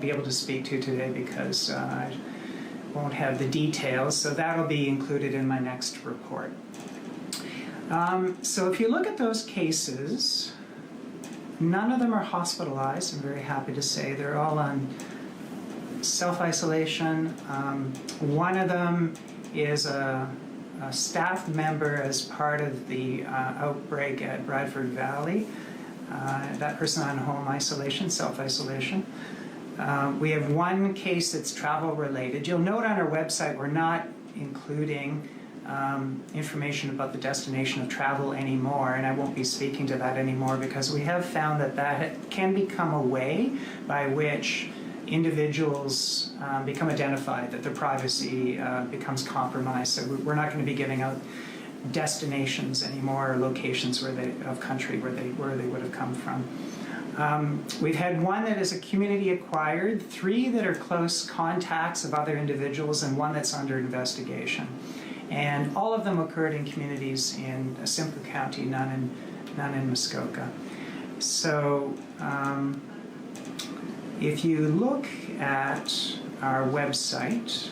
be able to speak to today because I won't have the details, so that'll be included in my next report. So if you look at those cases, none of them are hospitalized, I'm very happy to say. They're all on self-isolation. One of them is a staff member as part of the outbreak at Bradford Valley. That person on home isolation, self-isolation. We have one case that's travel related. You'll note on our website we're not including information about the destination of travel anymore, and I won't be speaking to that anymore because we have found that that can become a way by which individuals become identified, that their privacy becomes compromised. So we're not going to be giving out destinations anymore, or locations of country where they would have come from. We've had one that is a community acquired, 3 that are close contacts of other individuals, and 1 that's under investigation. And all of them occurred in communities in Simcoe County, none in Muskoka. So if you look at our website,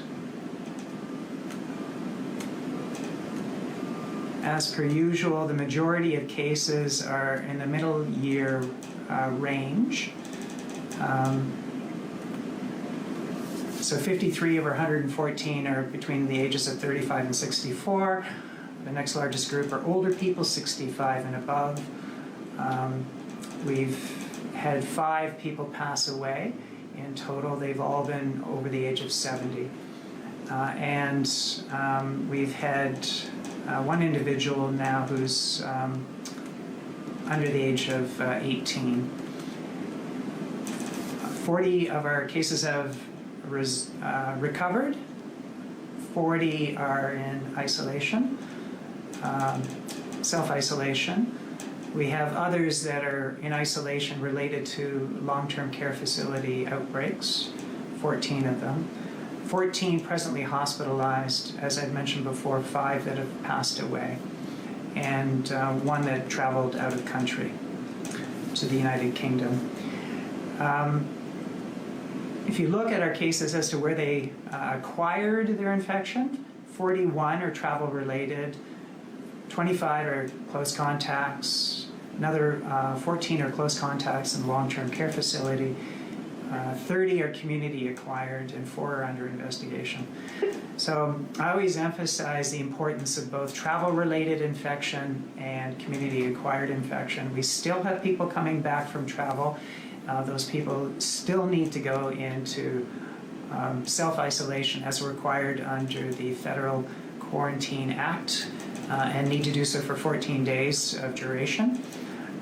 as per usual, the majority of cases are in the middle year range. So 53 of our 114 are between the ages of 35 and 64. The next largest group are older people, 65 and above. We've had 5 people pass away. In total, they've all been over the age of 70. We've had one individual now who's under the age of 18. 40 of our cases have recovered. 40 are in isolation, self-isolation. We have others that are in isolation related to long-term care facility outbreaks, 14 of them. 14 presently hospitalized, as I've mentioned before, 5 that have passed away, and 1 that traveled out of country to the United Kingdom. If you look at our cases as to where they acquired their infection, 41 are travel related, 25 are close contacts, another 14 are close contacts in long-term care facility, 30 are community acquired, and 4 are under investigation. So I always emphasize the importance of both travel-related infection and community-acquired infection. We still have people coming back from travel. Those people still need to go into self-isolation as required under the Federal Quarantine Act and need to do so for 14 days of duration.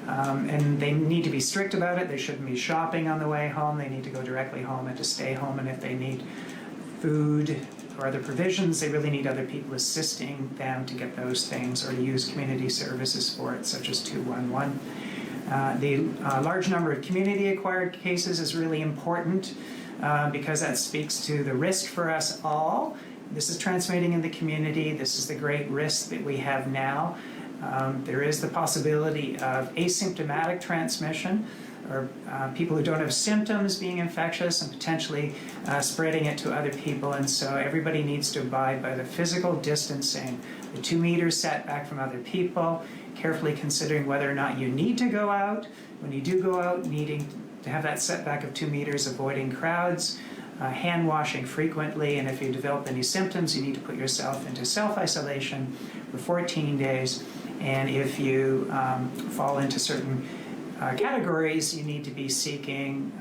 And they need to be strict about it. They shouldn't be shopping on the way home. They need to go directly home and to stay home. And if they need food or other provisions, they really need other people assisting them to get those things or to use community services for it, such as 211. The large number of community-acquired cases is really important because that speaks to the risk for us all. This is transmitting in the community. This is the great risk that we have now. There is the possibility of asymptomatic transmission, or people who don't have symptoms being infectious and potentially spreading it to other people. And so everybody needs to abide by the physical distancing, the 2 meters setback from other people, carefully considering whether or not you need to go out. When you do go out, needing to have that setback of 2 meters, avoiding crowds, hand washing frequently, and if you develop any symptoms, you need to put yourself into self-isolation for 14 days. And if you fall into certain categories, you need to be seeking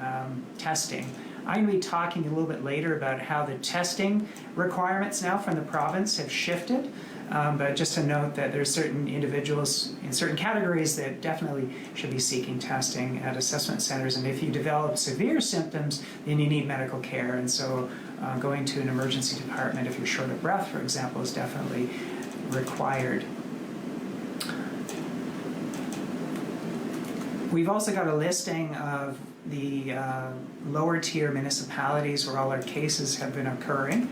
testing. I'm going to be talking a little bit later about how the testing requirements now from the province have shifted. But just to note that there's certain individuals in certain categories that definitely should be seeking testing at assessment centers. And if you develop severe symptoms, then you need medical care. And so going to an emergency department if you're short of breath, for example, is definitely required. We've also got a listing of the lower tier municipalities where all our cases have been occurring.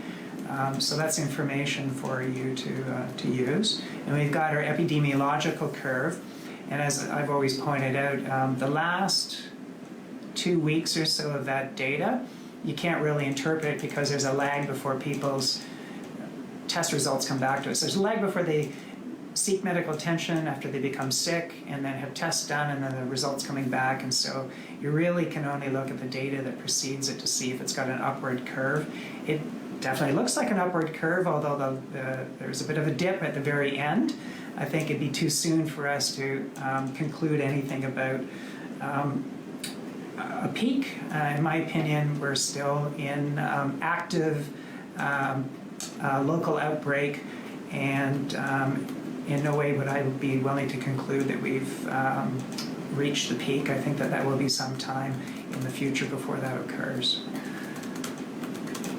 So that's information for you to use. And we've got our epidemiological curve. And as I've always pointed out, the last 2 weeks or so of that data you can't really interpret because there's a lag before people's test results come back to us. There's a lag before they seek medical attention after they become sick and then have tests done and then the results coming back, and so you really can only look at the data that precedes it to see if it's got an upward curve. It definitely looks like an upward curve, although there's a bit of a dip at the very end. I think it'd be too soon for us to conclude anything about a peak. In my opinion, we're still in active local outbreak, and in no way would I be willing to conclude that we've reached the peak. I think that will be some time in the future before that occurs.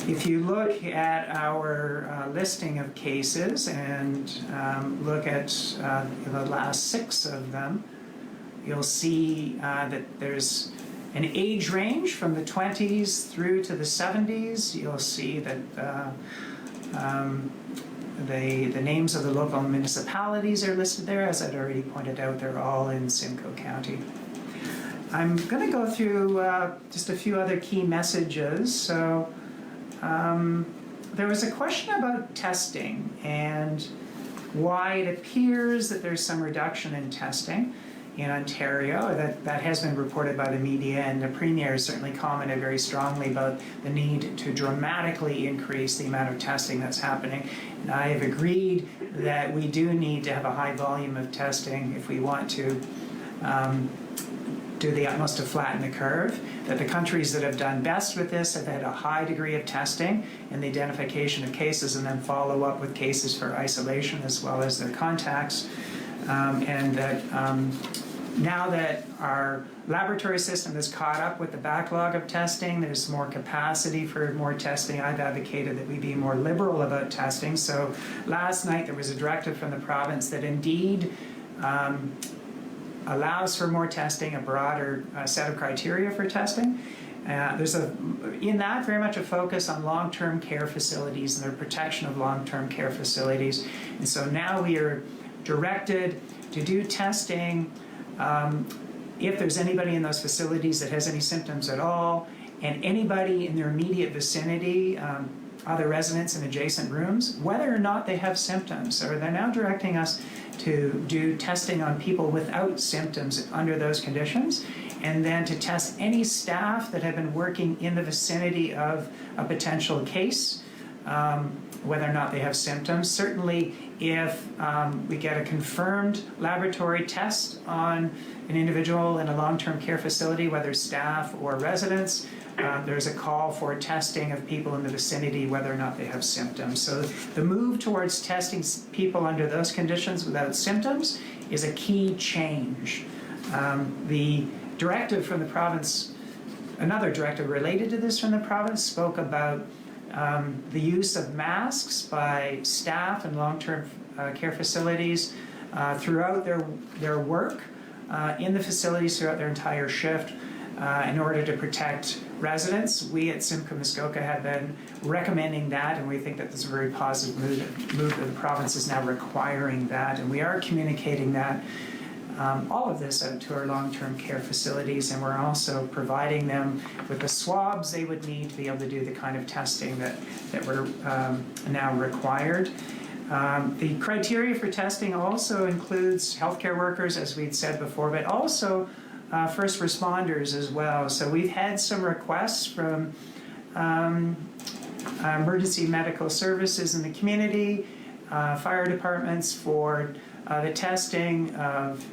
If you look at our listing of cases and look at the last 6 of them, you'll see that there's an age range from the 20s through to the 70s. You'll see that the names of the local municipalities are listed there. As I'd already pointed out, they're all in Simcoe County. I'm going to go through just a few other key messages. So there was a question about testing and why it appears that there's some reduction in testing in Ontario. That has been reported by the media, and the Premier has certainly commented very strongly about the need to dramatically increase the amount of testing that's happening. And I have agreed that we do need to have a high volume of testing if we want to do the utmost to flatten the curve, that the countries that have done best with this have had a high degree of testing and the identification of cases and then follow up with cases for isolation as well as their contacts, and that now that our laboratory system is caught up with the backlog of testing, there's more capacity for more testing. I've advocated that we be more liberal about testing. So last night there was a directive from the province that indeed allows for more testing, a broader set of criteria for testing. There's in that very much a focus on long-term care facilities and the protection of long-term care facilities. And so now we are directed to do testing if there's anybody in those facilities that has any symptoms at all, and anybody in their immediate vicinity, other residents in adjacent rooms, whether or not they have symptoms. So they're now directing us to do testing on people without symptoms under those conditions, and then to test any staff that have been working in the vicinity of a potential case, whether or not they have symptoms. Certainly if we get a confirmed laboratory test on an individual in a long-term care facility, whether staff or residents, there's a call for testing of people in the vicinity whether or not they have symptoms. So the move towards testing people under those conditions without symptoms is a key change. The directive from the province, another directive related to this from the province, spoke about the use of masks by staff in long-term care facilities throughout their work in the facilities throughout their entire shift in order to protect residents. We at Simcoe Muskoka have been recommending that, and we think that this is a very positive move that the province is now requiring that, and we are communicating that all of this out to our long-term care facilities, and we're also providing them with the swabs they would need to be able to do the kind of testing that we're now required. The criteria for testing also includes healthcare workers, as we'd said before, but also first responders as well. So we've had some requests from emergency medical services in the community, fire departments for the testing of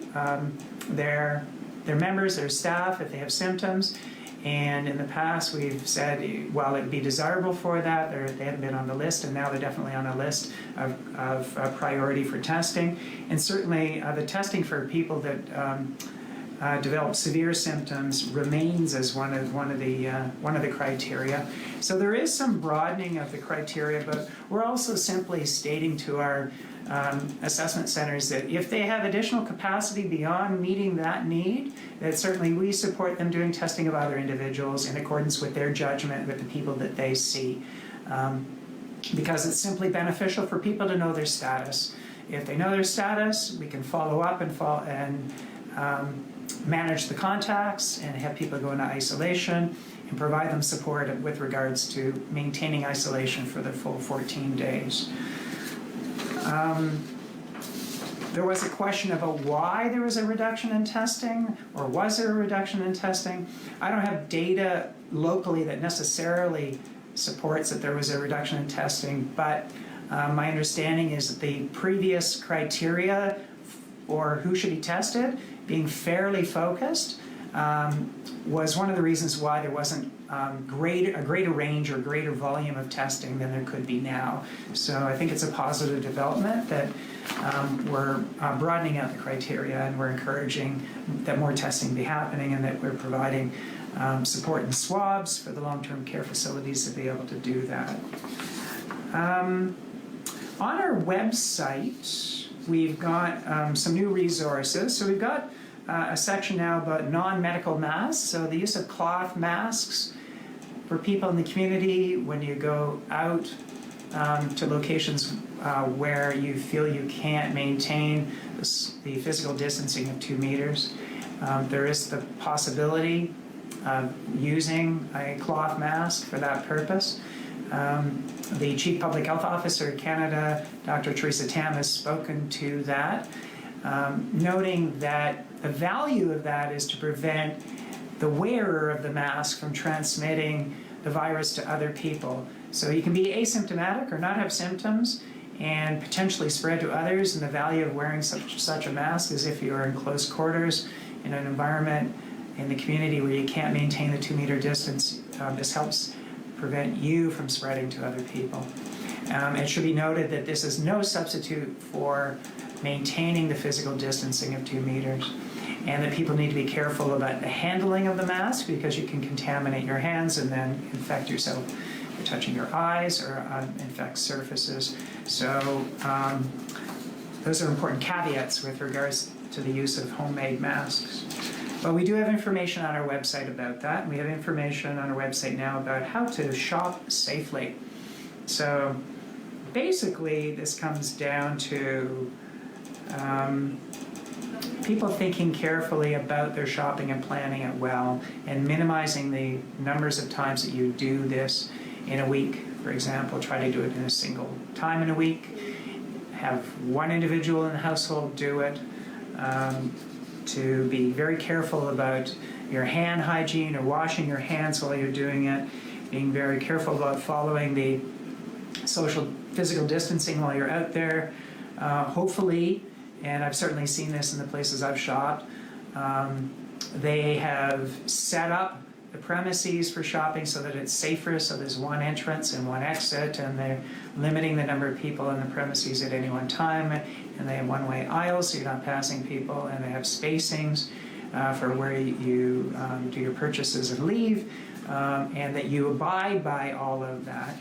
their members, their staff, if they have symptoms. And in the past, we've said, while it would be desirable for that, they haven't been on the list, and now they're definitely on a list of priority for testing. And certainly, the testing for people that develop severe symptoms remains as one of the criteria. So there is some broadening of the criteria, but we're also simply stating to our assessment centers that if they have additional capacity beyond meeting that need, that certainly we support them doing testing of other individuals in accordance with their judgment with the people that they see, because it's simply beneficial for people to know their status. If they know their status, we can follow up and manage the contacts and have people go into isolation, and provide them support with regards to maintaining isolation for the full 14 days. There was a question about why there was a reduction in testing, or was there a reduction in testing? I don't have data locally that necessarily supports that there was a reduction in testing, but my understanding is that the previous criteria for who should be tested, being fairly focused, was one of the reasons why there wasn't a greater range or greater volume of testing than there could be now. So I think it's a positive development that we're broadening out the criteria, and we're encouraging that more testing be happening, and that we're providing support and swabs for the long-term care facilities to be able to do that. On our website, we've got some new resources. So we've got a section now about non-medical masks, so the use of cloth masks for people in the community when you go out to locations where you feel you can't maintain the physical distancing of 2 meters. There is the possibility of using a cloth mask for that purpose. The Chief Public Health Officer of Canada, Dr. Theresa Tam, has spoken to that, noting that the value of that is to prevent the wearer of the mask from transmitting the virus to other people. So you can be asymptomatic or not have symptoms and potentially spread to others, and the value of wearing such a mask is if you are in close quarters in an environment in the community where you can't maintain the 2-meter distance. This helps prevent you from spreading to other people. It should be noted that this is no substitute for maintaining the physical distancing of 2 meters, and that people need to be careful about the handling of the mask, because you can contaminate your hands and then infect yourself by touching your eyes or infect surfaces. So those are important caveats with regards to the use of homemade masks. But we do have information on our website about that, and we have information on our website now about how to shop safely. So basically, this comes down to people thinking carefully about their shopping and planning it well, and minimizing the numbers of times that you do this in a week. For example, try to do it in a single time in a week. Have one individual in the household do it. To be very careful about your hand hygiene or washing your hands while you're doing it. Being very careful about following the physical distancing while you're out there. Hopefully, and I've certainly seen this in the places I've shopped, they have set up the premises for shopping so that it's safer, so there's one entrance and one exit, and they're limiting the number of people in the premises at any one time, and they have one-way aisles so you're not passing people, and they have spacings for where you do your purchases and leave, and that you abide by all of that.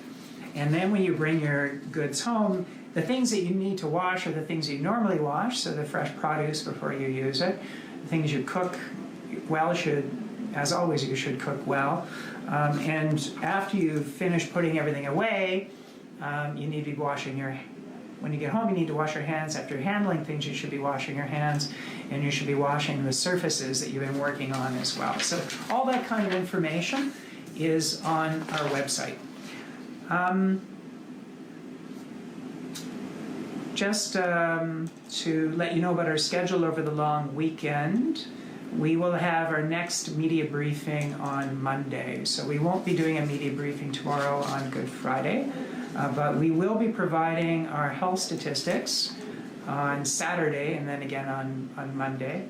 And then when you bring your goods home, the things that you need to wash are the things you normally wash, so the fresh produce before you use it. The things you cook well as always, you should cook well. And after you've finished putting everything away, you need to be when you get home, you need to wash your hands. After handling things, you should be washing your hands, and you should be washing the surfaces that you've been working on as well. So all that kind of information is on our website. Just to let you know about our schedule over the long weekend, we will have our next media briefing on Monday. So we won't be doing a media briefing tomorrow on Good Friday, but we will be providing our health statistics on Saturday and then again on Monday.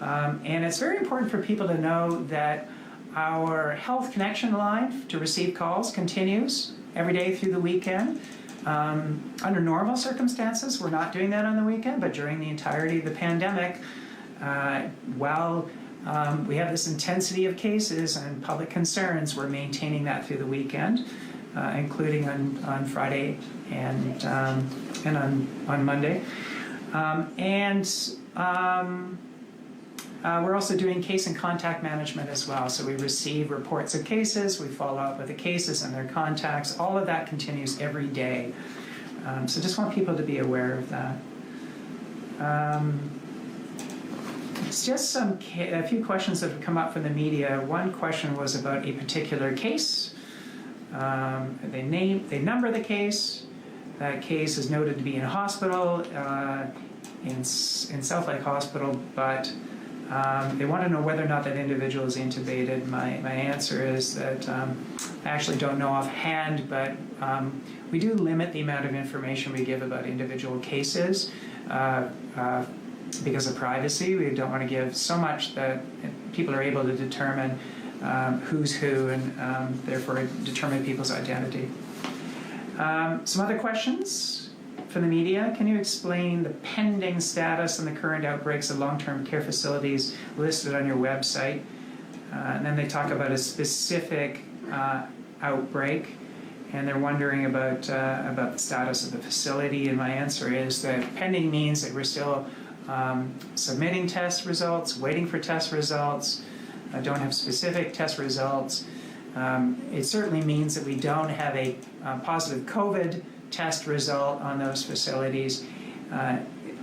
And it's very important for people to know that our Health Connection line to receive calls continues every day through the weekend. Under normal circumstances, we're not doing that on the weekend, but during the entirety of the pandemic, while we have this intensity of cases and public concerns, we're maintaining that through the weekend, including on Friday and on Monday. We're also doing case and contact management as well. So we receive reports of cases, we follow up with the cases and their contacts. All of that continues every day. So just want people to be aware of that. It's just a few questions that have come up from the media. One question was about a particular case. They number the case. That case is noted to be in a hospital, in South Lake Hospital, but they want to know whether or not that individual is intubated. My answer is that I actually don't know offhand, but we do limit the amount of information we give about individual cases because of privacy. We don't want to give so much that people are able to determine who's who and therefore determine people's identity. Some other questions from the media. Can you explain the pending status and the current outbreaks of long-term care facilities listed on your website? And then they talk about a specific outbreak, and they're wondering about the status of the facility. And my answer is that pending means that we're still submitting test results, waiting for test results. I don't have specific test results. It certainly means that we don't have a positive COVID test result on those facilities.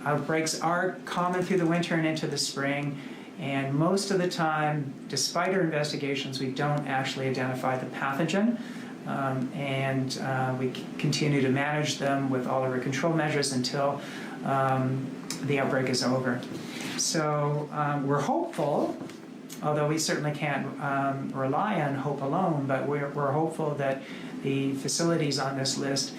Outbreaks are common through the winter and into the spring, and most of the time, despite our investigations, we don't actually identify the pathogen, and we continue to manage them with all of our control measures until the outbreak is over. So we're hopeful, although we certainly can't rely on hope alone, but we're hopeful that the facilities on this list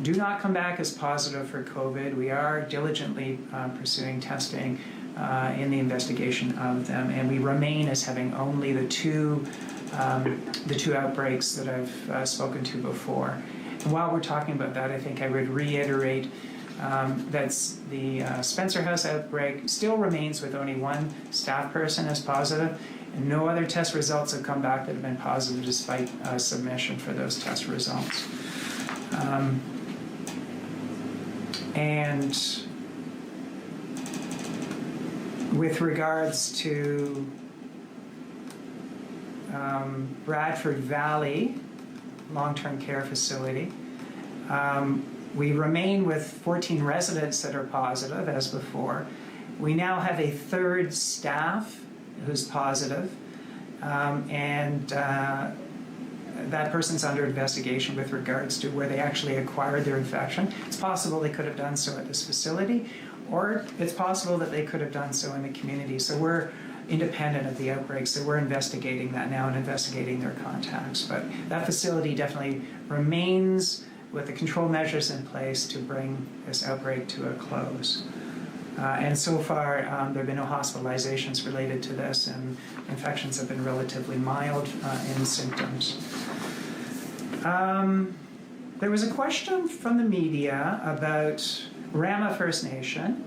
do not come back as positive for COVID. We are diligently pursuing testing in the investigation of them, and we remain as having only the two outbreaks that I've spoken to before. And while we're talking about that, I think I would reiterate that's the Spencer House outbreak still remains with only one staff person as positive, and no other test results have come back that have been positive despite submission for those test results. And with regards to Bradford Valley long-term care facility, we remain with 14 residents that are positive as before. We now have a third staff who's positive, and that person's under investigation with regards to where they actually acquired their infection. It's possible they could have done so at this facility, or it's possible that they could have done so in the community. So we're independent of the outbreak, so we're investigating that now and investigating their contacts. But that facility definitely remains with the control measures in place to bring this outbreak to a close. And so far, there have been no hospitalizations related to this, and infections have been relatively mild in symptoms. There was a question from the media about Rama First Nation.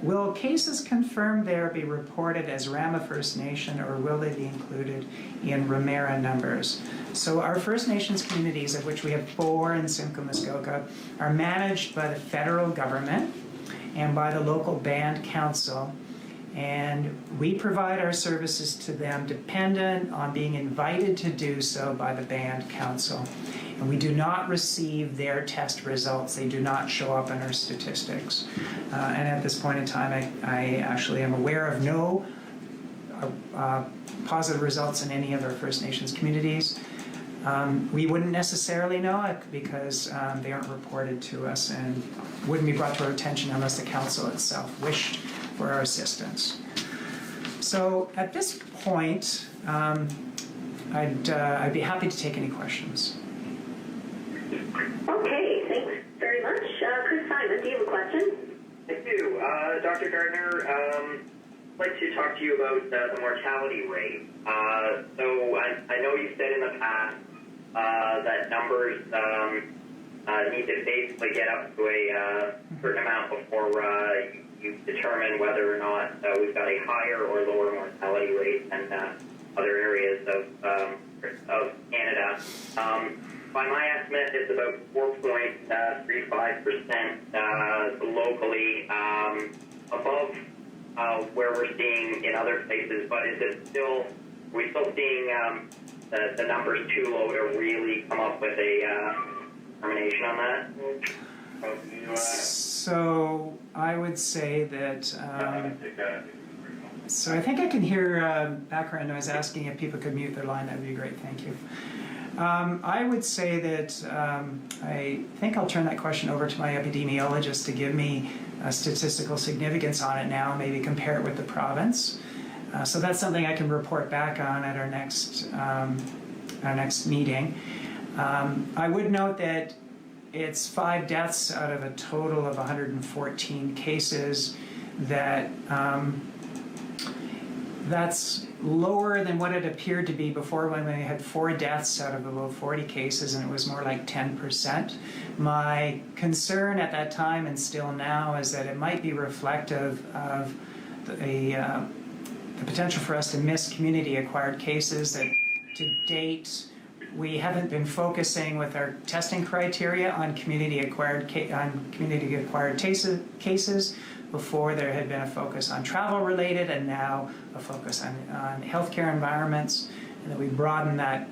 Will cases confirmed there be reported as Rama First Nation, or will they be included in Ramera numbers? So our First Nations communities, of which we have 4 in Simcoe, Muskoka, are managed by the federal government and by the local band council, and we provide our services to them dependent on being invited to do so by the band council. And we do not receive their test results. They do not show up in our statistics. And at this point in time, I actually am aware of no positive results in any of our First Nations communities. We wouldn't necessarily know it because they aren't reported to us and wouldn't be brought to our attention unless the council itself wished for our assistance. So at this point, I'd be happy to take any questions. Okay, thanks very much. Chris Simon, do you have a question? I do. Dr. Gardner, I'd like to talk to you about the mortality rate. So I know you said in the past that numbers need to basically get up to a certain amount before you determine whether or not we've got a higher or lower mortality rate than other areas of Canada. By my estimate, it's about 4.35% locally, above where we're seeing in other places. But is it still? Are we still seeing the numbers too low to really come up with a determination on that? So I would say that So I think I can hear background noise. Asking if people could mute their line. That would be great. Thank you. I would say that I think I'll turn that question over to my epidemiologist to give me statistical significance on it now, maybe compare it with the province. So that's something I can report back on at our next meeting. I would note that it's 5 deaths out of a total of 114 cases. That's lower than what it appeared to be before, when we had 4 deaths out of about 40 cases, and it was more like 10%. My concern at that time, and still now, is that it might be reflective of the potential for us to miss community-acquired cases. That to date, we haven't been focusing with our testing criteria on community-acquired cases. Before, there had been a focus on travel-related, and now a focus on healthcare environments, and that we broaden that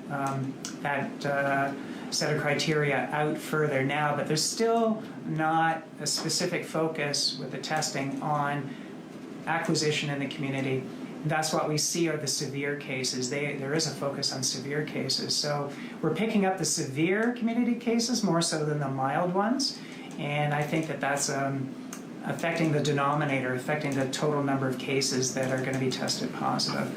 set of criteria out further now. But there's still not a specific focus with the testing on acquisition in the community. That's what we see are the severe cases. There is a focus on severe cases. So we're picking up the severe community cases more so than the mild ones, and I think that that's affecting the denominator, affecting the total number of cases that are going to be tested positive.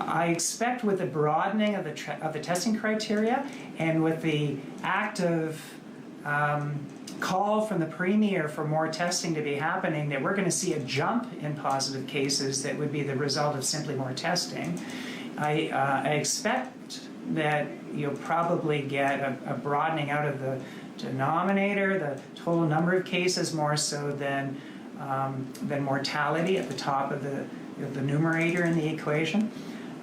I expect with the broadening of the testing criteria and with the active call from the Premier for more testing to be happening, that we're going to see a jump in positive cases that would be the result of simply more testing. I expect that you'll probably get a broadening out of the denominator, the total number of cases, more so than mortality at the top of the numerator in the equation,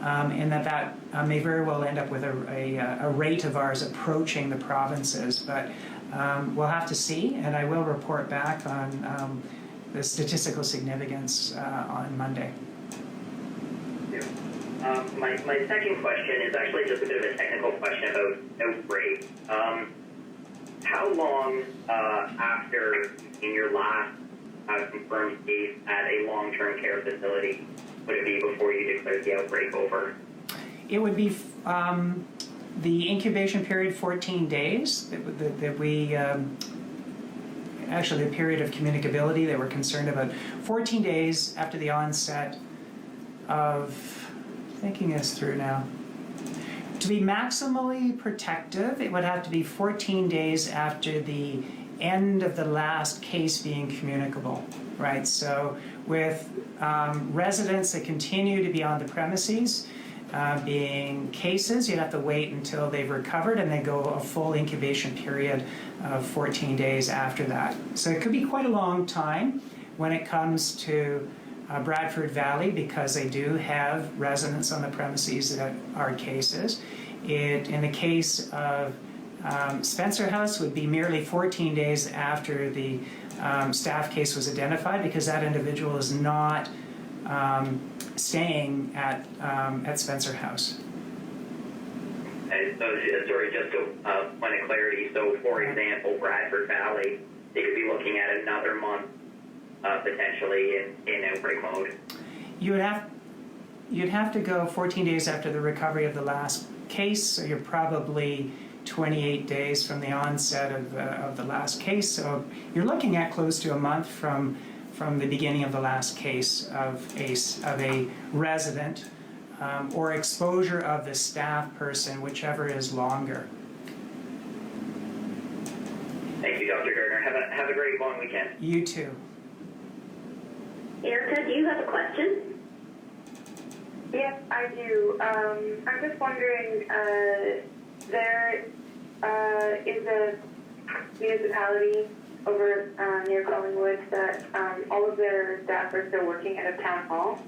and that may very well end up with a rate of ours approaching the provinces. But we'll have to see, and I will report back on the statistical significance on Monday. My second question is actually just a bit of a technical question about outbreak. How long after in your last confirmed case at a long-term care facility would it be before you declared the outbreak over? It would be the incubation period, 14 days, that we actually the period of communicability that we're concerned about. 14 days after the onset of, thinking this through now, to be maximally protective, it would have to be 14 days after the end of the last case being communicable, right? So with residents that continue to be on the premises, being cases, you'd have to wait until they've recovered and then go a full incubation period of 14 days after that. So it could be quite a long time when it comes to Bradford Valley, because they do have residents on the premises that are cases. In the case of Spencer House, would be merely 14 days after the staff case was identified, because that individual is not staying at Spencer House. And so, sorry, just to point of clarity, so for example, Bradford Valley, they could be looking at another month potentially in outbreak mode. You'd have to go 14 days after the recovery of the last case, so you're probably 28 days from the onset of the last case. So you're looking at close to a month from the beginning of the last case of a resident or exposure of the staff person, whichever is longer. Thank you, Dr. Gardner. Have a great long weekend. You too. Erica, do you have a question? Yes, I do. I'm just wondering, there is a municipality over near Collingwood that all of their staff are still working at a town hall.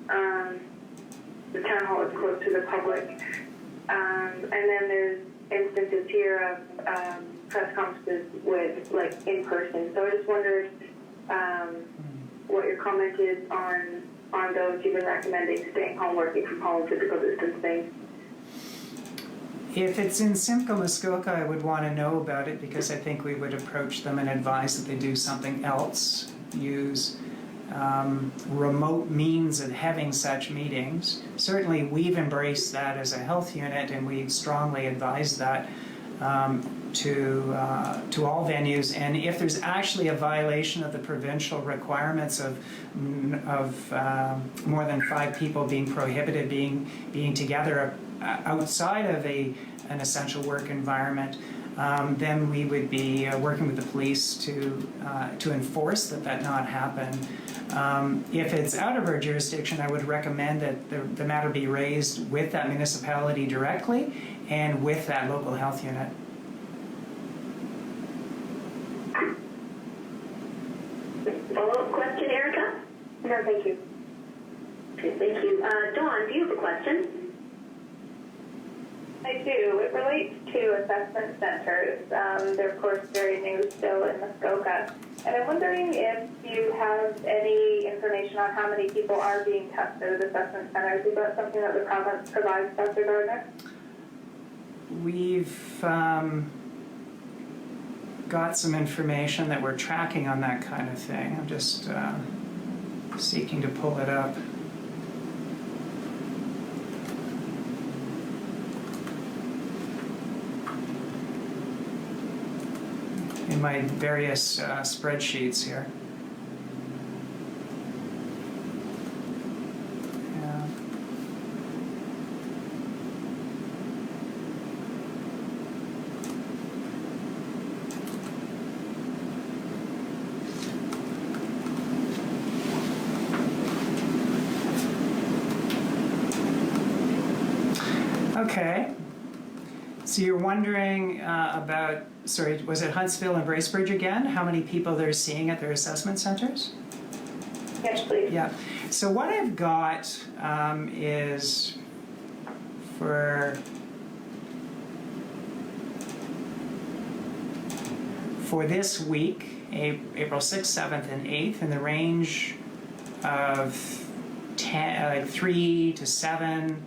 The town hall is close to the public. And then there's instances here of press conferences with, like, in person. So I just wondered what your comment is on those. You've been recommending staying home, working from home, physical distancing. If it's in Simcoe, Muskoka, I would want to know about it, because I think we would approach them and advise that they do something else, use remote means of having such meetings. Certainly we've embraced that as a health unit, and we strongly advise that to all venues. And if there's actually a violation of the provincial requirements of more than 5 people being prohibited being together outside of an essential work environment, then we would be working with the police to enforce that not happen. If it's out of our jurisdiction, I would recommend that the matter be raised with that municipality directly and with that local health unit. Follow-up question, Erica? No, thank you. Okay, thank you. Dawn, do you have a question? I do. It relates to assessment centers. They're, of course, very new still in Muskoka. And I'm wondering if you have any information on how many people are being tested at assessment centers. Is that something that the province provides, Dr. Gardner? We've got some information that we're tracking on that kind of thing. I'm just seeking to pull it up. In my various spreadsheets here. Yeah. Okay. So you're wondering about, sorry, was it Huntsville and Bracebridge again? How many people they're seeing at their assessment centers? Yes, please. Yeah. So what I've got is for this week, April 6th, 7th, and 8th, in the range of 3 to 7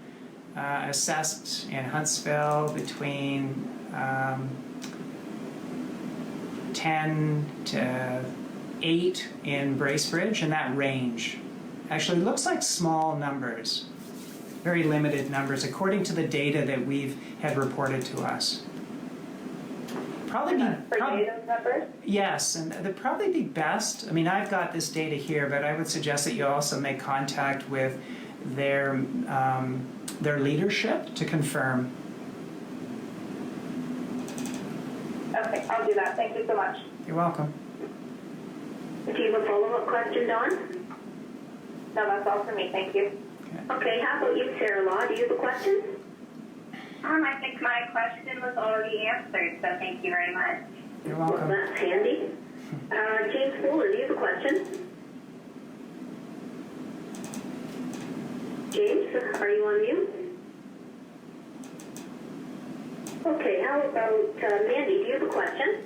assessed in Huntsville, between 10 to 8 in Bracebridge, and that range actually looks like small numbers, very limited numbers according to the data that we've had reported to us. Probably be those numbers? Yes, and they'd probably be best. I mean, I've got this data here, but I would suggest that you also make contact with their leadership to confirm. Okay, I'll do that. Thank you so much. You're welcome. Do you have a follow-up question, Dawn? No, that's all for me. Thank you. Okay, how about you, Sarah Law? Do you have a question? I think my question was already answered, so thank you very much. You're Well, welcome. that's handy. James Fuller, do you have a question? James, are you on mute? Okay, how about Mandy, do you have a question?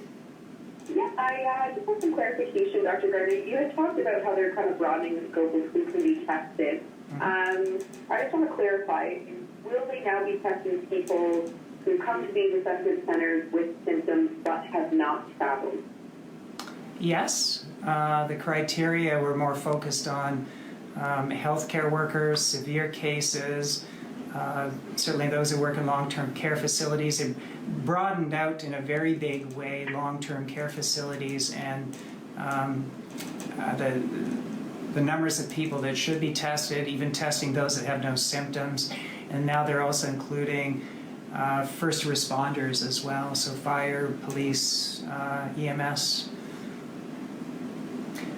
Yeah, I just want some clarification, Dr. Gardner. You had talked about how they're kind of broadening the scope of who can be tested. I just want to clarify, will they now be testing people who come to these assessment centers with symptoms but have not traveled? Yes, the criteria were more focused on healthcare workers, severe cases, certainly those who work in long-term care facilities. It broadened out in a very big way long-term care facilities and the numbers of people that should be tested, even testing those that have no symptoms. And now they're also including first responders as well, so fire, police, EMS.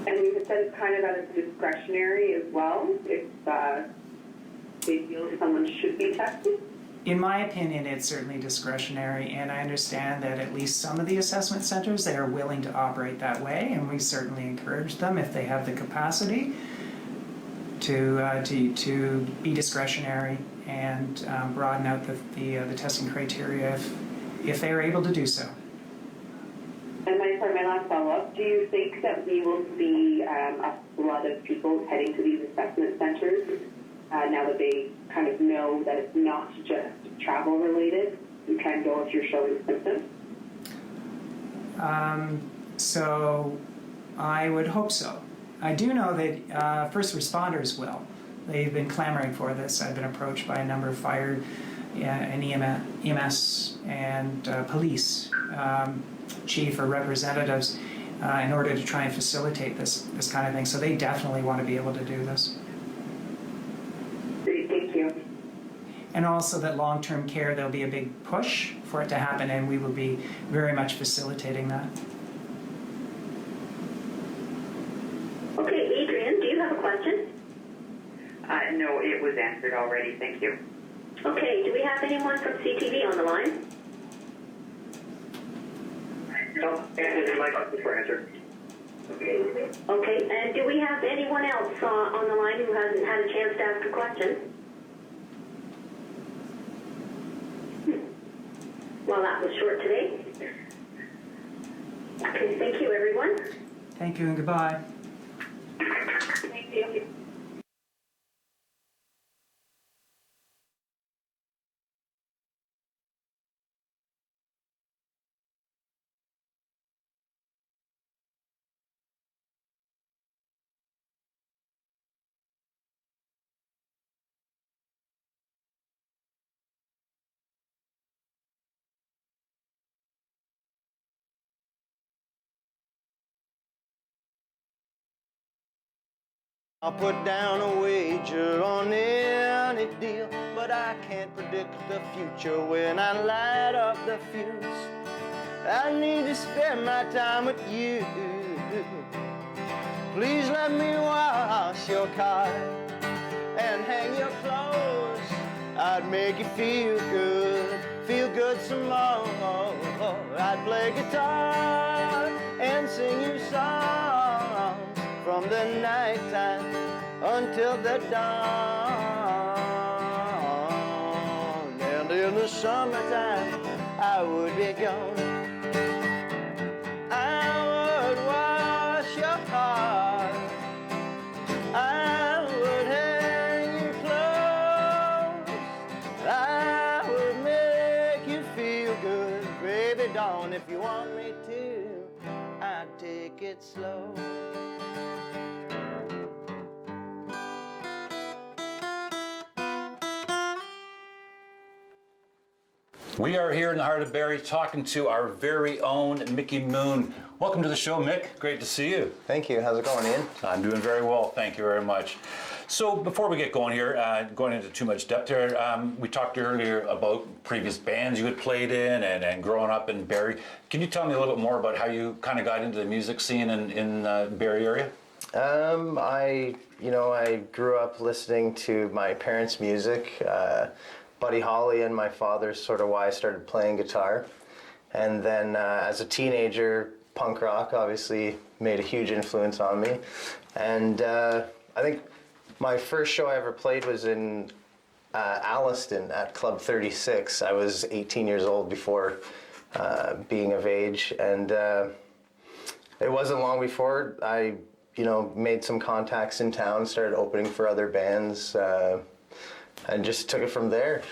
And you had said it's kind of at a discretionary as well, if they feel someone should be tested? In my opinion, it's certainly discretionary, and I understand that at least some of the assessment centers, they are willing to operate that way, and we certainly encourage them if they have the capacity to be discretionary and broaden out the testing criteria if they are able to do so. And my last follow-up, do you think that we will see a flood of people heading to these assessment centers now that they kind of know that it's not just travel related? You can go if you're showing symptoms? So I would hope so. I do know that first responders will. They've been clamoring for this. I've been approached by a number of fire and EMS and police chief or representatives in order to try and facilitate this kind of thing. So they definitely want to be able to do this. Great, thank you. And also that long-term care, there'll be a big push for it to happen, and we will be very much facilitating that. Okay, Adrian, do you have a question? No, it was answered already. Thank you. Okay, do we have anyone from CTV on the line? No, Anthony, my question for answer. Okay, and do we have anyone else on the line who hasn't had a chance to ask a question? Well, that was short today. Okay, thank you, everyone. Thank you and goodbye. Thank you. I'll put down a wager on any deal, but I can't predict the future when I light up the fuse. I need to spend my time with you. Please let me wash your car and hang your clothes. I'd make you feel good some more. I'd play guitar and sing you songs from the nighttime until the dawn. And in the summertime, I would be gone. I would wash your car. I would hang your clothes. I would make you feel good. Baby, dawn, if you want me to, I'd take it slow. We are here in the heart of Barrie talking to our very own Mickey Moon. Welcome to the show, Mick. Great to see you. Thank you. How's it going, Ian? I'm doing very well. Thank you very much. So before we get going here, going into too much depth here, we talked earlier about previous bands you had played in and growing up in Barrie. Can you tell me a little bit more about how you kind of got into the music scene in the Barrie area? I grew up listening to my parents' music. Buddy Holly and my father's sort of why I started playing guitar. And then as a teenager, punk rock obviously made a huge influence on me. And I think my first show I ever played was in Alliston at Club 36. I was 18 years old before being of age. And it wasn't long before I, made some contacts in town, started opening for other bands, and just took it from there.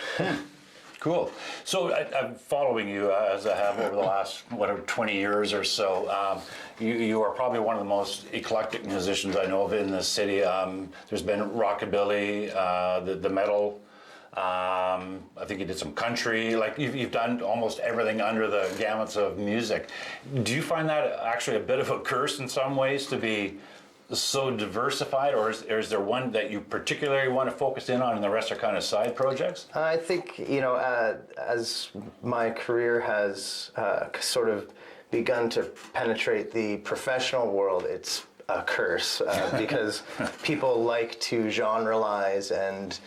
Cool. So I'm following you as I have over the last, 20 years or so. You are probably one of the most eclectic musicians I know of in this city. There's been rockabilly, the metal. I think you did some country. Like you've done almost everything under the gamuts of music. Do you find that actually a bit of a curse in some ways to be so diversified, or is there one that you particularly want to focus in on and the rest are kind of side projects? I think, as my career has sort of begun to penetrate the professional world, it's a curse because people like to generalize and,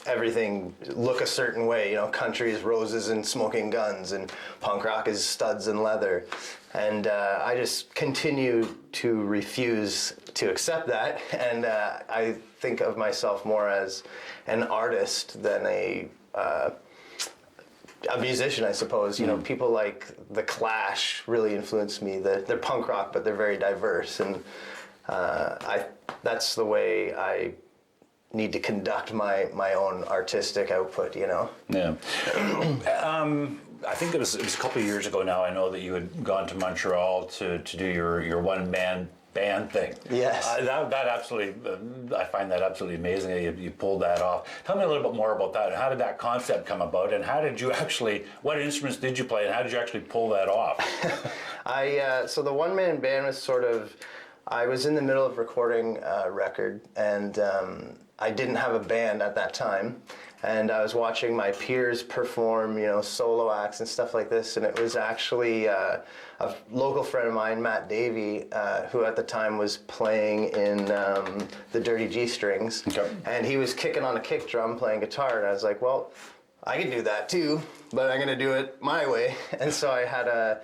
everything look a certain way. Country is roses and smoking guns, and punk rock is studs and leather. And I just continue to refuse to accept that. And I think of myself more as an artist than a musician, I suppose. People like The Clash really influenced me. They're punk rock, but they're very diverse. And that's the way I need to conduct my own artistic output, Yeah. I think it was a couple of years ago now. I know that you had gone to Montreal to do your one-man band thing. Yes. That absolutely, I find that absolutely amazing that you pulled that off. Tell me a little bit more about that. How did that concept come about, and how did you actually, what instruments did you play, and how did you actually pull that off? So the one-man band was sort of, I was in the middle of recording a record, and I didn't have a band at that time. And I was watching my peers perform, solo acts and stuff like this. And it was actually a local friend of mine, Matt Davey, who at the time was playing in the Dirty G Strings. Okay. And he was kicking on a kick drum, playing guitar. And I was like, well, I can do that too, but I'm going to do it my way. And so I had a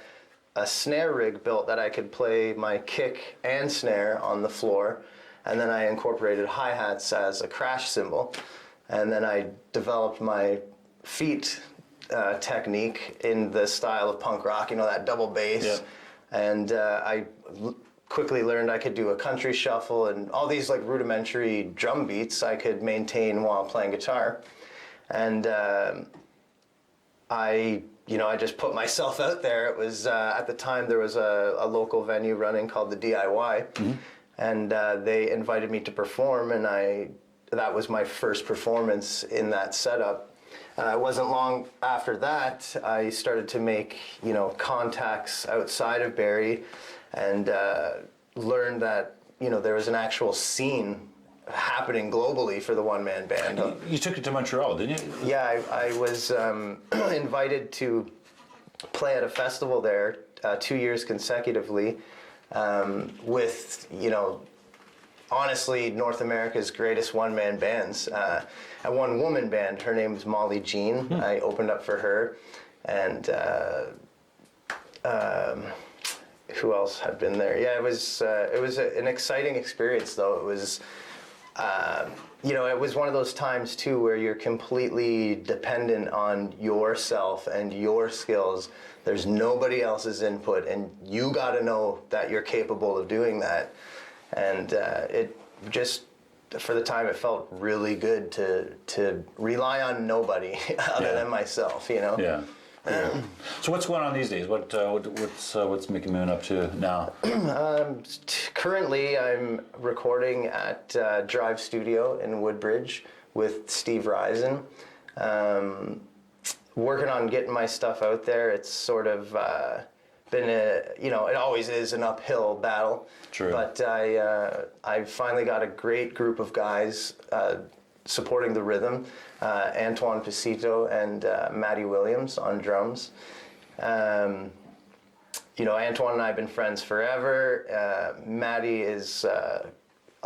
snare rig built that I could play my kick and snare on the floor. And then I incorporated hi-hats as a crash cymbal. And then I developed my feet technique in the style of punk rock, that double bass. Yep. And I quickly learned I could do a country shuffle, and all these like rudimentary drum beats I could maintain while playing guitar. And I just put myself out there. It was, at the time, there was a local venue running called the DIY. Mm-hmm. And they invited me to perform, and that was my first performance in that setup. It wasn't long after that I started to make, contacts outside of Barrie, and learned that, there was an actual scene happening globally for the one-man band. You took it to Montreal, didn't you? Yeah, I was invited to play at a festival there 2 years consecutively with, honestly, North America's greatest one-man bands. A one-woman band, her name is Molly Jean. I opened up for her, and who else had been there? Yeah, it was an exciting experience, though. It was, it was one of those times too where you're completely dependent on yourself and your skills. There's nobody else's input, and you got to know that you're capable of doing that. And it just, for the time, it felt really good to rely on nobody other than myself, Yeah. So what's going on these days? What's Mickey Moon up to now? Currently, I'm recording at Drive Studio in Woodbridge with Steve Risen. Working on getting my stuff out there. It's sort of been it always is an uphill battle. True. But I finally got a great group of guys supporting the rhythm. Antoine Pisito and Matty Williams on drums. Antoine and I have been friends forever. Matty is a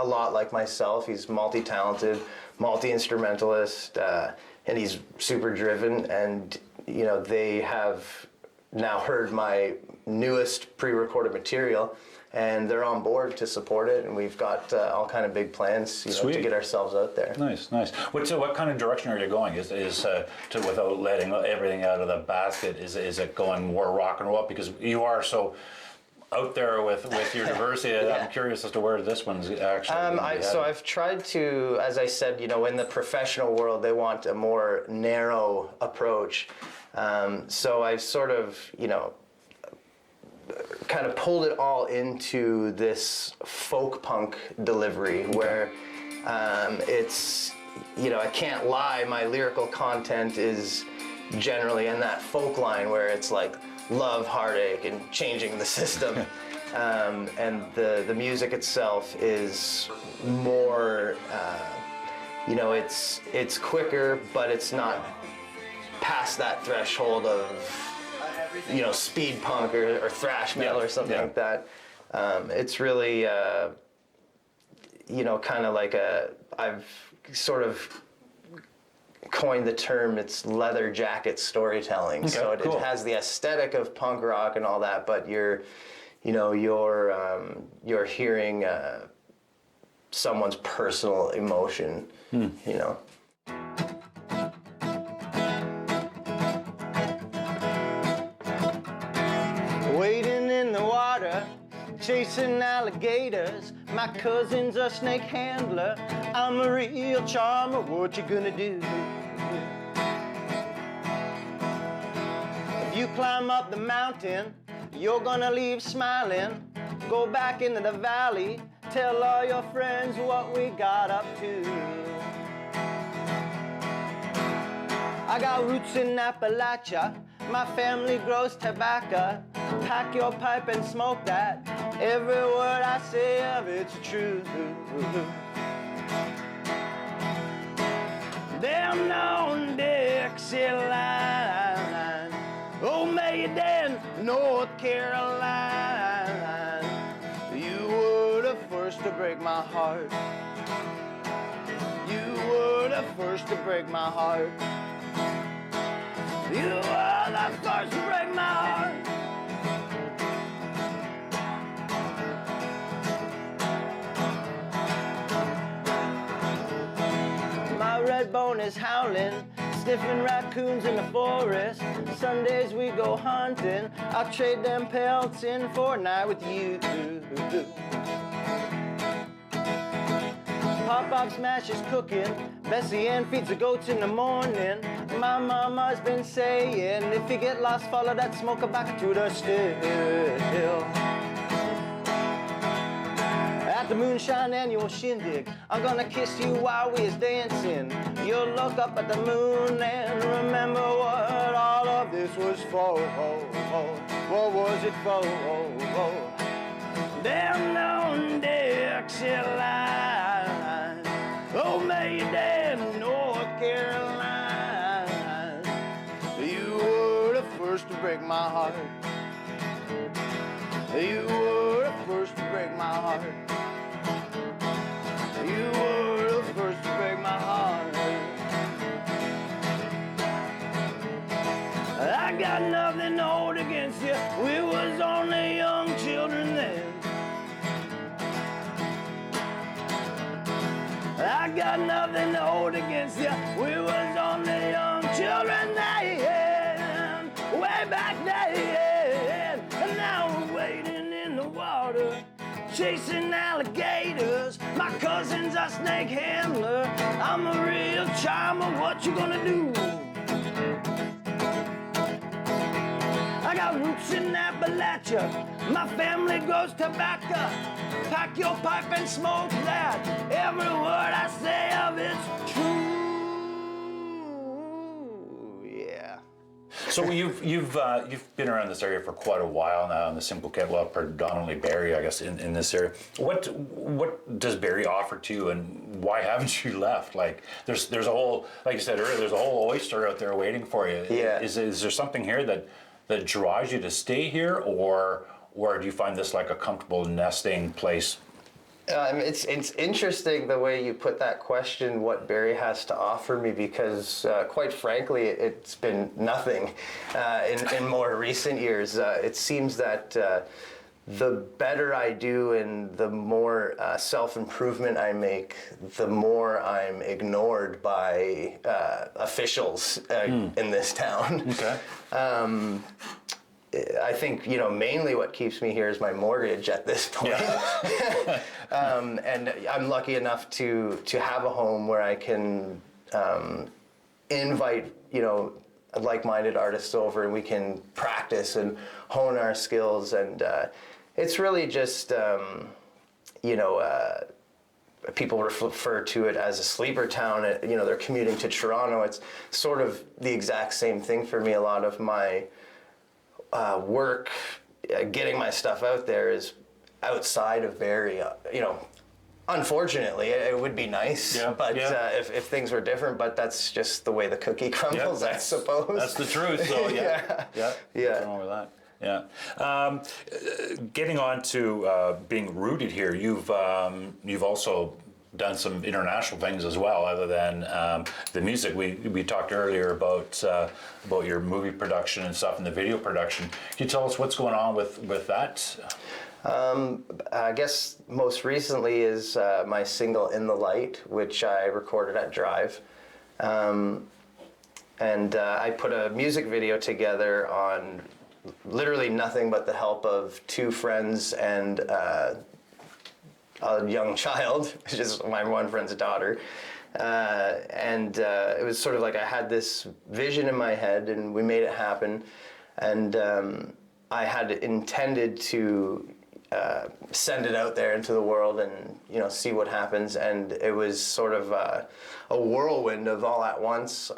lot like myself. He's multi-talented, multi-instrumentalist, and he's super driven. And, they have now heard my newest pre-recorded material, and they're on board to support it, and we've got all kind of big plans, to get ourselves out there. Nice. What kind of direction are you going? Is without letting everything out of the basket? Is it going more rock and roll? Because you are so out there with your diversity. Yeah. I'm curious as to where this one's actually. So I've tried to, as I said, in the professional world, they want a more narrow approach. So I've sort of, kind of pulled it all into this folk punk delivery where it's, I can't lie, my lyrical content is generally in that folk line where it's like love, heartache, and changing the system. And the music itself is more, it's quicker, but it's not past that threshold of, speed punk or thrash metal or something like that. It's really, kind of like I've sort of coined the term, it's leather jacket storytelling. Okay, so it has the aesthetic of punk rock and all that, but you're hearing someone's personal emotion, Wading in the water, chasing alligators. My cousin's a snake handler. I'm a real charmer. What you gonna do? If you climb up the mountain, you're gonna leave smiling. Go back into the valley, tell all your friends what we got up to. I got roots in Appalachia, my family grows tobacco. Pack your pipe and smoke that, every word I say of it's true. Down on Dixieland, oh Maiden, North Carolina, you were the first to break my heart. You were the first to break my heart. You were the first to break my heart. My red bone is howling, sniffing raccoons in the forest. Sundays we go hunting, I'll trade them pelts in for a night with you. Pop-Pop smash is cooking, Bessie Ann feeds the goats in the morning. My mama's been saying, if you get lost, follow that smoker back to the still. At the moonshine annual shindig, I'm gonna kiss you while we is dancing. You'll look up at the moon and remember what all of this was for. What was it for? Down on Dixieland, oh Maiden, North Carolina, you were the first to break my heart. You were the first to break my heart. You were the first to break my heart. I got nothing to hold against you. We was only young children then. I got nothing to hold against you. We was only young children then. Way back then. And now we're wading in the water, chasing alligators. My cousin's a snake handler. I'm a real charmer. What you gonna do? I got roots in Appalachia. My family grows tobacco. Pack your pipe and smoke that. Every word I say of it's true. Yeah. So you've been around this area for quite a while now in the Simcoe, well, predominantly Barrie, I guess, in this area. What does Barrie offer to you, and why haven't you left? Like there's a whole, like you said earlier, there's a whole oyster out there waiting for you. Yeah. Is there something here that drives you to stay here, or do you find this like a comfortable nesting place? It's interesting the way you put that question, what Barrie has to offer me, because quite frankly, it's been nothing in more recent years. It seems that the better I do and the more self-improvement I make, the more I'm ignored by officials in this town. Okay. I think, mainly what keeps me here is my mortgage at this point. Yeah. And I'm lucky enough to have a home where I can invite, like-minded artists over, and we can practice and hone our skills. And it's really just, people refer to it as a sleeper town. They're commuting to Toronto. It's sort of the exact same thing for me. A lot of my work, getting my stuff out there is outside of Barrie. Unfortunately, it would be nice, but if things were different, but that's just the way the cookie crumbles, I suppose. That's the truth, so yeah. Nothing wrong with that. Yeah. Getting on to being rooted here, you've also done some international things as well, other than the music. We talked earlier about your movie production and stuff, and the video production. Can you tell us what's going on with that? I guess most recently is my single "In the Light," which I recorded at Drive, and I put a music video together on literally nothing but the help of two friends and a young child, which is my one friend's daughter. It was sort of like I had this vision in my head, and we made it happen. And I had intended to send it out there into the world and see what happens. And it was sort of a whirlwind of all at once.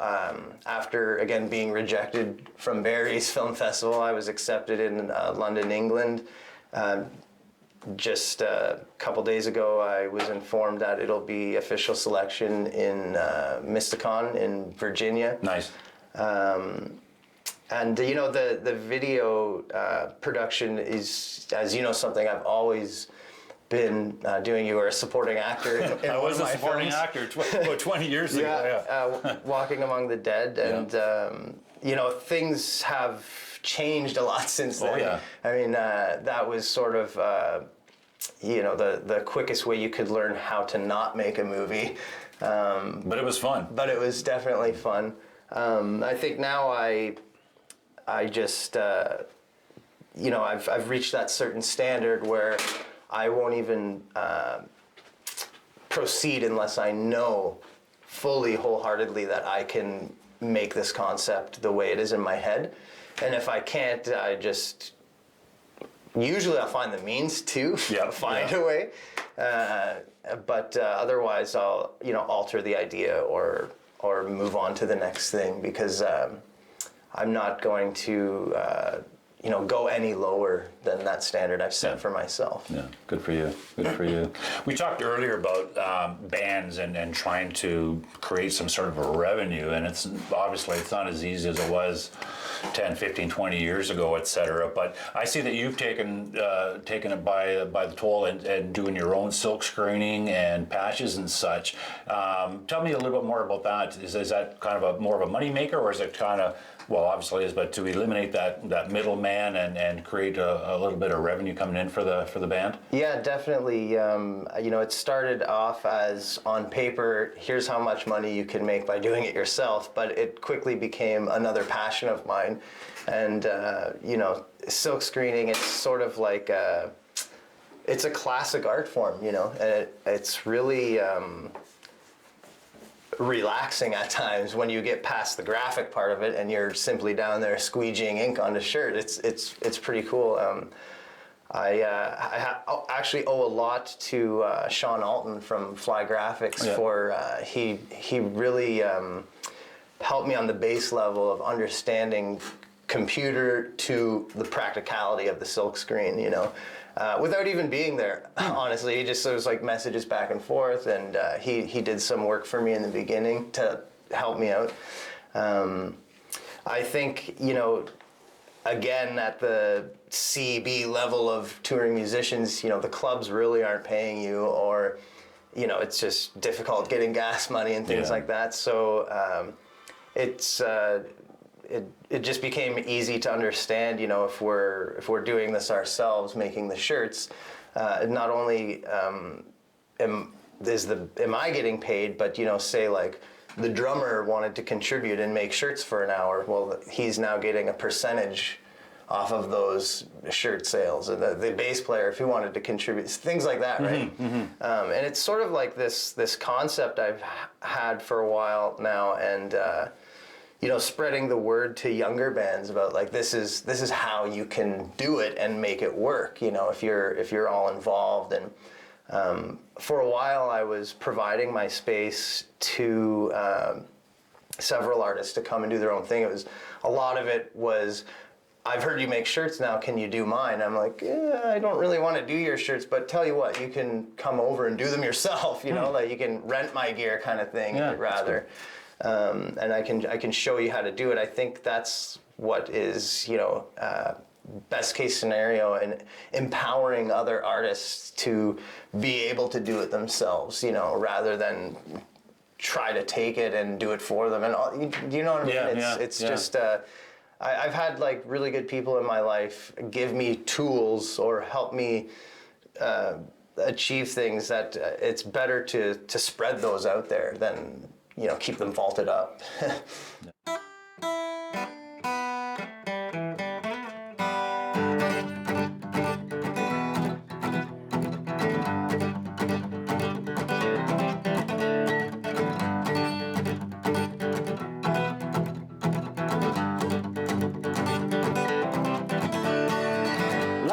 After again being rejected from Barry's Film Festival, I was accepted in London, England. Just a couple days ago, I was informed that it'll be official selection in Mysticon in Virginia. Nice. And the video production is, as you know, something I've always been doing. You were a supporting actor. In I was one a of my supporting films. actor about 20 years ago. Yeah. Walking Among the Dead, and things have changed a lot since then. Oh, yeah. I mean, that was sort of the quickest way you could learn how to not make a movie. But it was fun. But it was definitely fun. I think now I just, I've reached that certain standard where I won't even proceed unless I know fully, wholeheartedly that I can make this concept the way it is in my head. And if I can't, usually I'll find the means to find a way. But otherwise I'll, alter the idea or move on to the next thing, because I'm not going to, go any lower than that standard I've set for myself. Yeah, good for you. Good for you. We talked earlier about bands and trying to create some sort of a revenue, and it's not as easy as it was 10, 15, 20 years ago, et cetera. But I see that you've taken it by the toll and doing your own silk screening and patches and such. Tell me a little bit more about that. Is that kind of more of a money maker, or is it kind of, well, obviously it is, but to eliminate that middleman and create a little bit of revenue coming in for the band? Yeah, definitely. It started off as, on paper, here's how much money you can make by doing it yourself, but it quickly became another passion of mine. And, silk screening, it's sort of like, it's a classic art form, and it's really relaxing at times when you get past the graphic part of it and you're simply down there squeegeeing ink on the shirt. It's pretty cool. I actually owe a lot to Sean Alton from Fly Graphics for he really helped me on the base level of understanding computer to the practicality of the silk screen, without even being there. Honestly, he just, it was like messages back and forth, and he did some work for me in the beginning to help me out. I think, again, at the CB level of touring musicians, the clubs really aren't paying you, or, it's just difficult getting gas money and things like that. So it just became easy to understand, if we're doing this ourselves, making the shirts, not only am I getting paid, but say like the drummer wanted to contribute and make shirts for an hour, well, he's now getting a percentage off of those shirt sales. And the bass player, if he wanted to contribute, things like that, right? And it's sort of like this concept I've had for a while now, and spreading the word to younger bands about like this is how you can do it and make it work. If you're all involved. And for a while, I was providing my space to several artists to come and do their own thing. A lot of it was, I've heard you make shirts now, can you do mine? I'm like, I don't really want to do your shirts, but tell you what, you can come over and do them yourself. Like you can rent my gear, kind of thing. Rather. And I can show you how to do it. I think that's what is, best case scenario, and empowering other artists to be able to do it themselves, rather than try to take it and do it for them. And do you know what I mean? It's just, I've had like really good people in my life give me tools or help me achieve things that it's better to spread those out there than keep them vaulted up.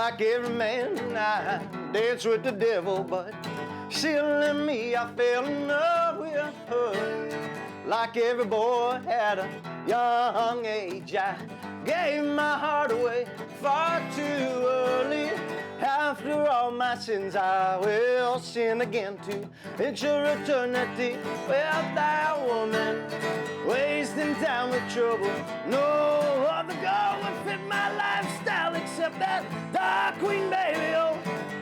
like every man tonight. Dance with the devil, but silly me, I fell in love with her. Like every boy at a young age, I gave my heart away far too early. After all my sins, I will sin again to ensure eternity. Well, that woman wasting time with trouble. No other girl would fit my lifestyle except that dark queen baby. Oh,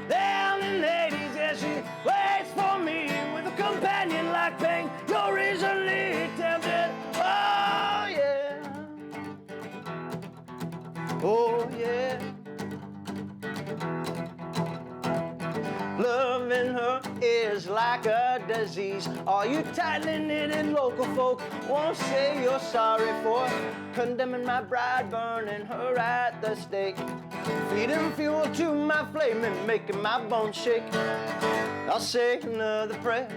down in Hades, yeah, she waits for me with a companion like pain. You're easily tempted. Oh yeah. Oh yeah. Loving her is like a disease. All you tightly knitted local folk won't say you're sorry for condemning my bride, burning her at the stake, feeding fuel to my flame and making my bones shake. I'll say another prayer,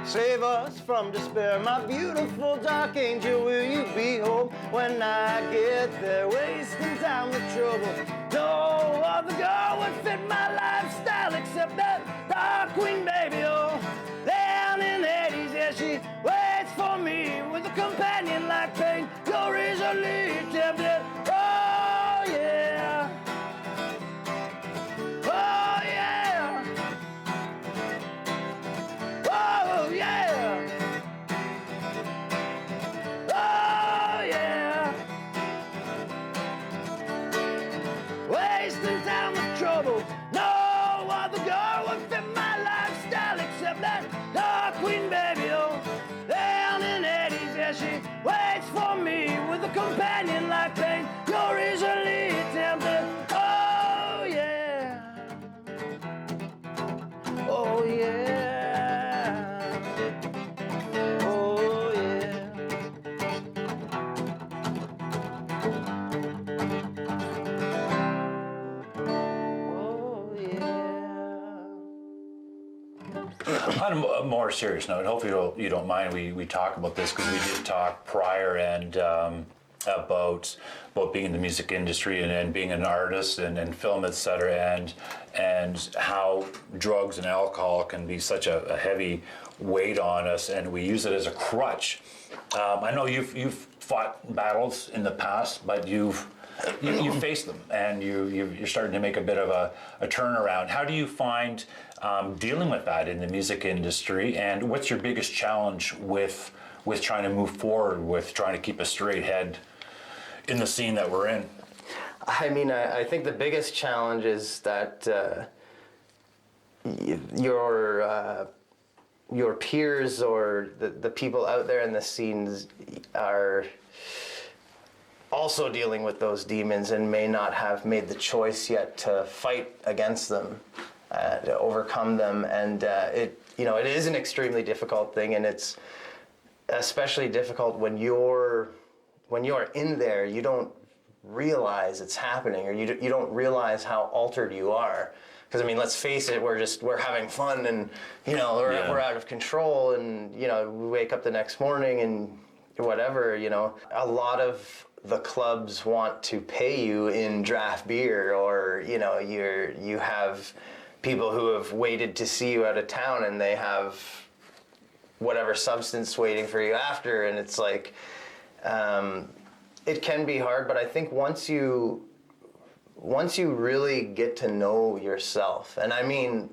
save us from despair. My beautiful dark angel, will you be home when I get there? Wasting time with trouble. No other girl would fit my lifestyle except that dark queen baby. Oh, down in Hades, yeah, she waits for me with a companion like pain. You're easily tempted. Oh yeah. Oh yeah. Oh yeah. Oh yeah. Wasting time with trouble. No other girl would fit my lifestyle except that dark queen baby. Oh, down in Hades, yeah, she waits for me with a companion like pain. You're easily tempted. Oh yeah. Oh yeah. Oh yeah. Oh yeah. On a more serious note, hopefully you don't mind we talk about this, because we did talk prior and about being in the music industry and being an artist and film, etc., and how drugs and alcohol can be such a heavy weight on us, and we use it as a crutch. I know you've fought battles in the past, but you faced them, and you're starting to make a bit of a turnaround. How do you find dealing with that in the music industry, and what's your biggest challenge with trying to move forward, with trying to keep a straight head in the scene that we're in? I mean, I think the biggest challenge is that your peers or the people out there in the scenes are also dealing with those demons and may not have made the choice yet to fight against them, to overcome them, and it is an extremely difficult thing, and it's especially difficult when you're in there. You don't realize it's happening, or you don't realize how altered you are. Because I mean, let's face it, we're having fun, and we're out of control, and we wake up the next morning and whatever. A lot of the clubs want to pay you in draft beer, or you have people who have waited to see you out of town, and they have whatever substance waiting for you after, and it's like it can be hard. But I think once you really get to know yourself, and I mean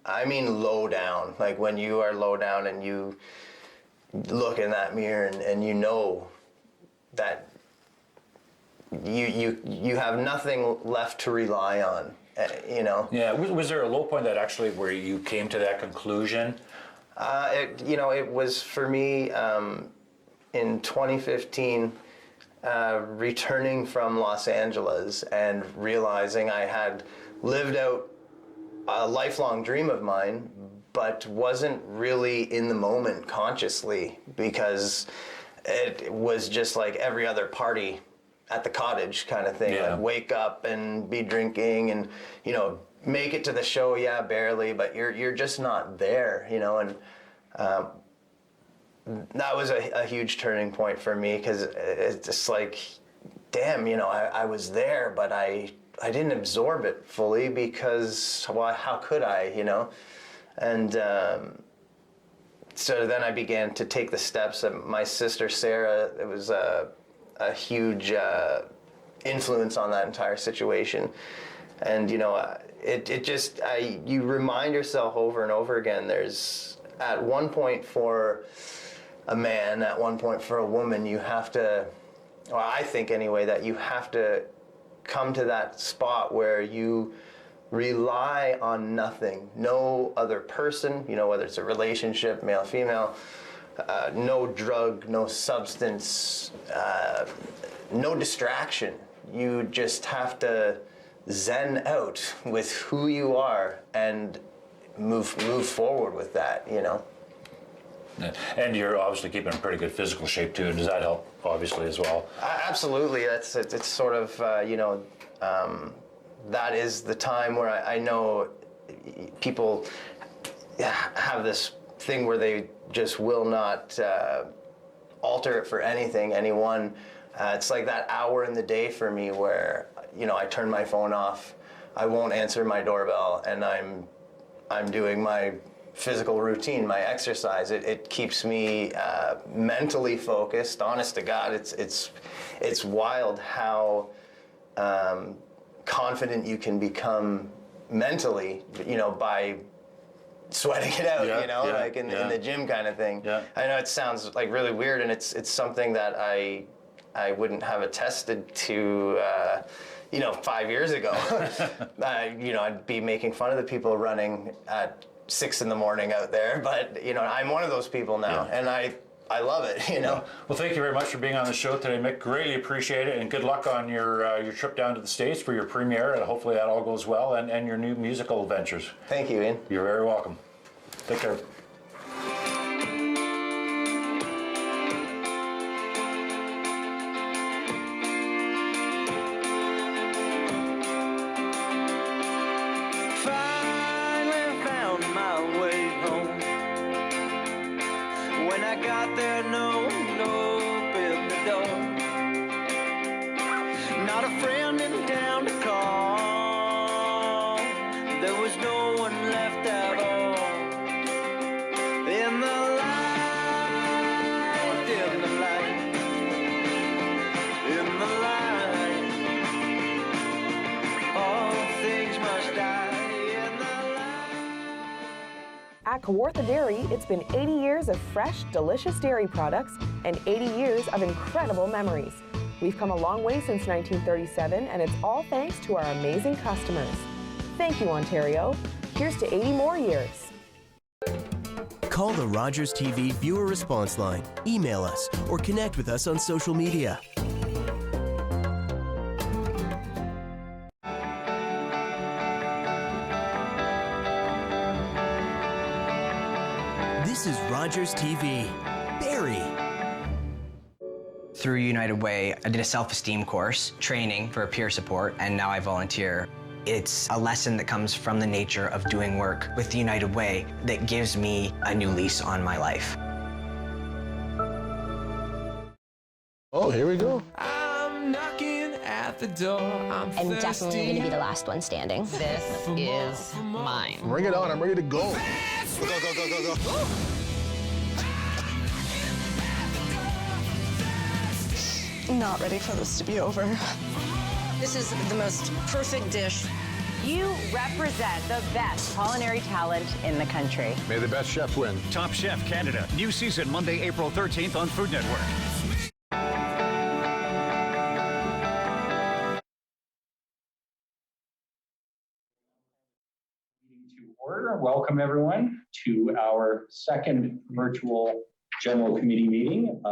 low down, like when you are low down and you look in that mirror and you know that you have nothing left to rely on, Yeah. Was there a low point that actually where you came to that conclusion? It was for me in 2015, returning from Los Angeles and realizing I had lived out a lifelong dream of mine, but wasn't really in the moment consciously, because it was just like every other party at the cottage kind of thing. Yeah. Like wake up and be drinking and make it to the show, yeah, barely, but you're just not there, and that was a huge turning point for me, because it's just like, damn, I was there, but I didn't absorb it fully because, well, how could I, you know? And so then I began to take the steps that my sister Sarah, it was a huge influence on that entire situation. And you know, you remind yourself over and over again, there's at one point for a man, at one point for a woman, you have to, well, I think anyway, that you have to come to that spot where you rely on nothing, no other person, you know, whether it's a relationship, male, female, no drug, no substance, no distraction. You just have to zen out with who you are and move forward with that, you know. And you're obviously keeping in pretty good physical shape too. Does that help, obviously, as well? Absolutely. It's sort of, you know, that is the time where I know people have this thing where they just will not alter it for anything, anyone. It's like that hour in the day for me where, you know, I turn my phone off, I won't answer my doorbell, and I'm doing my physical routine, my exercise. It keeps me mentally focused. Honest to God, it's wild how confident you can become mentally, you know, by sweating it out, you know, like in the gym kind of thing. Yeah. I know it sounds like really weird, and it's something that I wouldn't have attested to, you know, 5 years ago. You know, I'd be making fun of the people running at 6 in the morning out there, but you know, I'm one of those people now, and I love it, you know. Well, thank you very much for being on the show today, Mick. Greatly appreciate it, and good luck on your trip down to the States for your premiere, and hopefully that all goes well, and your new musical ventures. Thank you, Ian. You're very welcome. Take care. When I got there, no one opened the door. Not a friend in town to call. There was no one left at all. In the light, in the light, in the light, all things must die. At Kawartha Dairy, it's been 80 years of fresh, delicious dairy products and 80 years of incredible memories. We've come a long way since 1937, and it's all thanks to our amazing customers. Thank you, Ontario. Here's to 80 more years. Call the Rogers TV viewer response line, email us, or connect with us on social media. This is Rogers TV. Barrie. Through United Way, I did a self-esteem course, training for peer support, and now I volunteer. It's a lesson that comes from the nature of doing work with the United Way that gives me a new lease on my life. Oh, here we go. I'm knocking at the door. I'm definitely going to be the last one standing. This is mine. Bring it on. I'm ready to go. Go, go, go, go, go. Not ready for this to be over. This is the most perfect dish. You represent the best culinary talent in the country. May the best chef win. Top Chef Canada. New season Monday, April 13th on Food Network. Order. Welcome everyone to our second virtual general committee meeting.